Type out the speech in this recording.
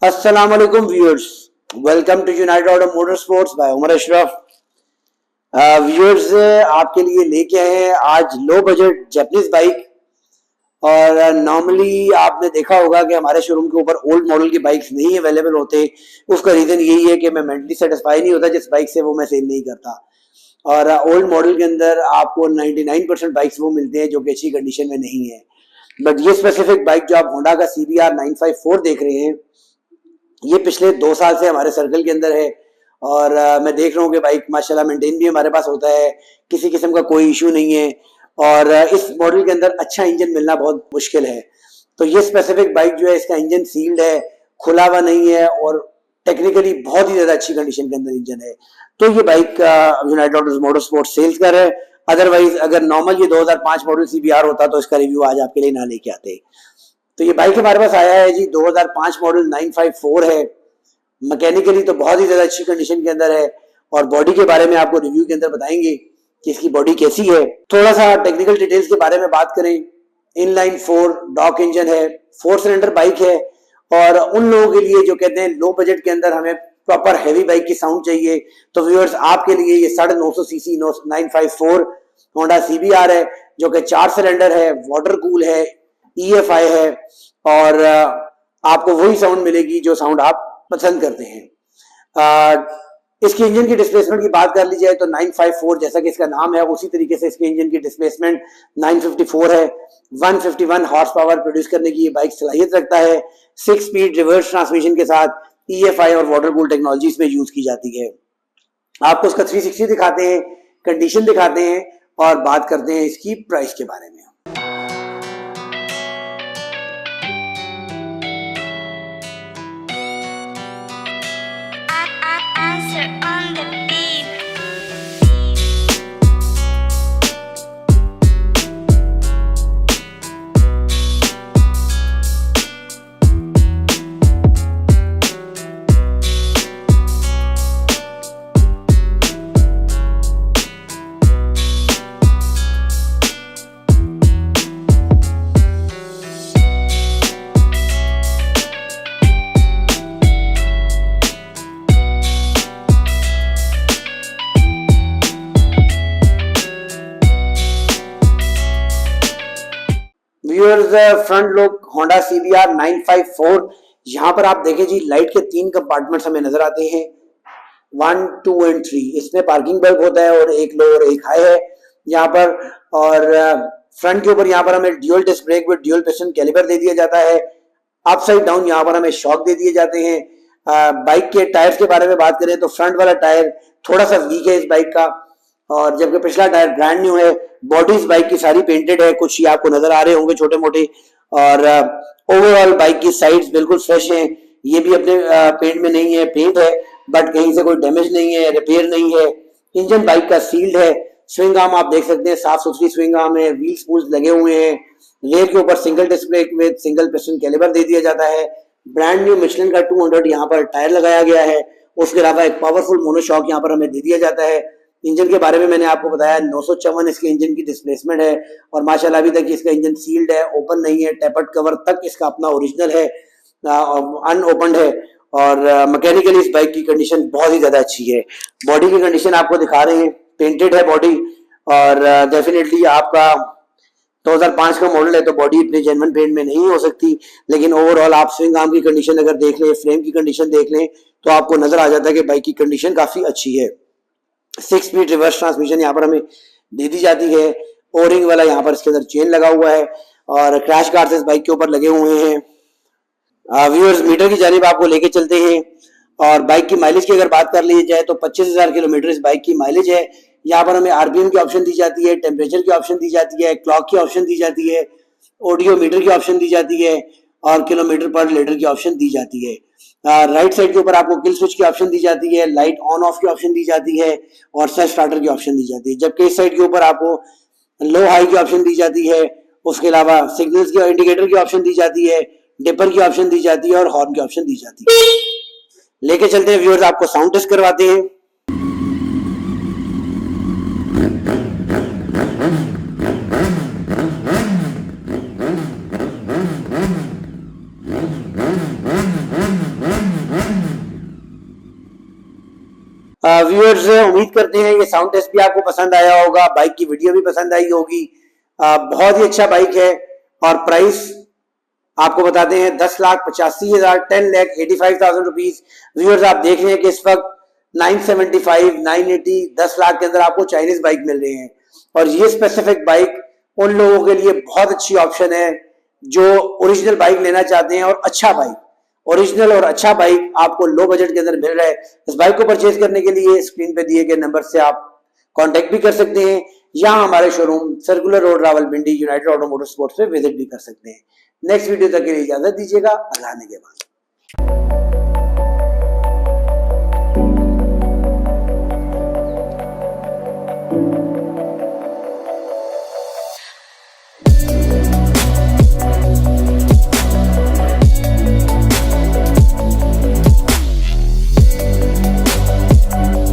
अस्सलाम वालेकुम viewers, welcome to United Auto Motor Sports by Umar Ashraf. Viewers, आपके लिए लेके आए हैं आज लो बजट जैपनीज बाइक। और नॉर्मली आपने देखा होगा कि हमारे शोरूम के ऊपर ओल्ड मॉडल की बाइक्स नहीं अवेलेबल होते। उसका रीज़न यही है कि मैं मेंटली सेटिस्फाई नहीं होता जिस बाइक से वो मैं सेल नहीं करता। और ओल्ड मॉडल के अंदर आपको 99% बाइक्स वो मिलते हैं जो कि अच्छी कंडीशन में नहीं है। बट ये स्पेसिफिक बाइक जो आप होंडा का CBR 954 देख रहे हैं, ये पिछले 2 साल से हमारे सर्कल के अंदर है। और मैं देख रहा हूँ कि बाइक माशाल्लाह मेंटेन भी हमारे पास होता है, किसी किस्म का कोई इशू नहीं है। और इस मॉडल के अंदर अच्छा इंजन मिलना बहुत मुश्किल है। तो ये स्पेसिफिक बाइक जो है, इसका इंजन सील्ड है, खुला हुआ नहीं है और टेक्निकली बहुत ही ज़्यादा अच्छी कंडीशन के अंदर इंजन है। तो ये bike United Auto Motor Sport sales कर है। अदरवाइज अगर नॉर्मल ये 2005 मॉडल CBR होता तो इसका रिव्यू आज आपके लिए ना लेके आते। तो ये बाइक हमारे पास आया है जी, 2005 मॉडल 954 है। मैकेनिकली तो बहुत ही ज़्यादा अच्छी कंडीशन के अंदर है। और बॉडी के बारे में आपको रिव्यू के अंदर बताएंगे कि इसकी बॉडी कैसी है। थोड़ा सा टेक्निकल डिटेल्स के बारे में बात करें, इनलाइन 4 डॉक इंजन है, 4 सिलेंडर बाइक है। और उन लोगों के लिए जो कहते हैं लो बजट के अंदर हमें प्रॉपर हैवी बाइक की साउंड चाहिए, तो व्यूअर्स आपके लिए ये 950 सीसी 954 होंडा CBR है, जो कि 4 सिलेंडर है, वाटर कूल है, EFI है। और आपको वही साउंड मिलेगी जो साउंड आप पसंद करते हैं। इसके इंजन की डिस्प्लेसमेंट की बात कर ली जाए तो 954 जैसा कि इसका नाम है उसी तरीके से इसके इंजन की डिस्प्लेसमेंट 954 है। 151 हॉर्स पावर प्रोड्यूस करने की ये बाइक सलाहियत रखता है। 6 स्पीड रिवर्स ट्रांसमिशन के साथ EFI और वाटर कूल टेक्नोलॉजी इसमें यूज की जाती है। आपको उसका 360 दिखाते हैं, कंडीशन दिखाते हैं और बात करते हैं इसकी प्राइस के बारे में। On the beat. Viewers, front look Honda CBR 954। यहाँ पर आप देखें जी, लाइट के 3 कंपार्टमेंट्स हमें नजर आते हैं, 1, 2 एंड 3। इसमें पार्किंग बल्ब होता है और एक लो और एक हाई है यहाँ पर। और फ्रंट के ऊपर यहाँ पर हमें dual disc brake with dual piston caliper दे दिया जाता है। अपसाइड डाउन यहाँ पर हमें शॉक दे दिए जाते हैं। बाइक के टायर्स के बारे में बात करें तो फ्रंट वाला टायर थोड़ा सा वीक है इस बाइक का, और जबकि पिछला टायर ब्रांड न्यू है। बॉडी इस बाइक की सारी पेंटेड है, कुछ ये आपको नजर आ रहे होंगे छोटे मोटे। और ओवरऑल बाइक की साइड्स बिल्कुल फ्रेश हैं, ये भी अपने पेंट में नहीं है, पेंट है बट कहीं से कोई डैमेज नहीं है, रिपेयर नहीं है। इंजन बाइक का सील्ड है। स्विंग आर्म आप देख सकते हैं, साफ सुथरी स्विंग आर्म है, व्हील्स पूल्स लगे हुए हैं। रेयर के ऊपर single disc brake with single piston caliper दे दिया जाता है। ब्रांड न्यू मिशेलिन का 200 यहाँ पर टायर लगाया गया है। उसके अलावा एक पावरफुल मोनोशॉक यहाँ पर हमें दे दिया जाता है। इंजन के बारे में मैंने आपको बताया, 954 इसके इंजन की डिस्प्लेसमेंट है। और माशाल्लाह अभी तक इसका इंजन सील्ड है, ओपन नहीं है, टेपर्ड कवर तक इसका अपना ओरिजिनल है, अनओपन्ड है। और मैकेनिकली इस बाइक की कंडीशन बहुत ही ज्यादा अच्छी है। बॉडी की कंडीशन आपको दिखा रहे हैं, पेंटेड है बॉडी। और डेफिनेटली आपका 2005 का मॉडल है तो बॉडी इतने जेन्युइन पेंट में नहीं हो सकती, लेकिन ओवरऑल आप स्विंग आर्म की कंडीशन अगर देख लें, फ्रेम की कंडीशन देख लें, तो आपको नजर आ जाता है कि बाइक की कंडीशन काफी अच्छी है। 6 स्पीड रिवर्स ट्रांसमिशन यहाँ पर हमें दे दी जाती है। ओरिंग वाला यहाँ पर इसके अंदर चेन लगा हुआ है और क्रैश गार्ड्स इस बाइक के ऊपर लगे हुए हैं। व्यूअर्स, मीटर की जानिब आपको लेके चलते हैं। और बाइक की माइलेज की अगर बात कर ली जाए तो 25,000 किलोमीटर इस बाइक की माइलेज है। यहाँ पर हमें RPM की ऑप्शन दी जाती है, टेम्परेचर की ऑप्शन दी जाती है, क्लॉक की ऑप्शन दी जाती है, ऑडियो मीटर की ऑप्शन दी जाती है और किलोमीटर पर लीटर की ऑप्शन दी जाती है। राइट साइड के ऊपर आपको किल स्विच की ऑप्शन दी जाती है, लाइट ऑन ऑफ की ऑप्शन दी जाती है और सेल्फ स्टार्टर की ऑप्शन दी जाती है। जबकि इस साइड के ऊपर आपको लो हाई की ऑप्शन दी जाती है। उसके अलावा सिग्नल्स की इंडिकेटर की ऑप्शन दी जाती है, डिपर की ऑप्शन दी जाती है और हॉर्न की ऑप्शन दी जाती है। लेके चलते हैं व्यूअर्स, आपको साउंड टेस्ट करवाते हैं। व्यूअर्स उम्मीद करते हैं ये साउंड टेस्ट भी आपको पसंद आया होगा, बाइक की वीडियो भी पसंद आई होगी। बहुत ही अच्छा बाइक है और प्राइस आपको बताते हैं 10,85,000, 10,85,000 रुपीज। व्यूअर्स आप देख रहे हैं कि इस वक्त 975, 980, 10 लाख के अंदर आपको चाइनीज बाइक मिल रही है और ये स्पेसिफिक बाइक उन लोगों के लिए बहुत अच्छी ऑप्शन है जो ओरिजिनल बाइक लेना चाहते हैं और अच्छा बाइक, ओरिजिनल और अच्छा बाइक आपको लो बजट के अंदर मिल रहा है। इस बाइक को परचेज करने के लिए स्क्रीन पे दिए गए नंबर से आप कांटेक्ट भी कर सकते हैं या हमारे showroom circular road Rawalpindi United automotive sports पे विजिट भी कर सकते हैं। नेक्स्ट वीडियो तक के लिए इजाजत दीजिएगा। अल्लाह ने के बाद।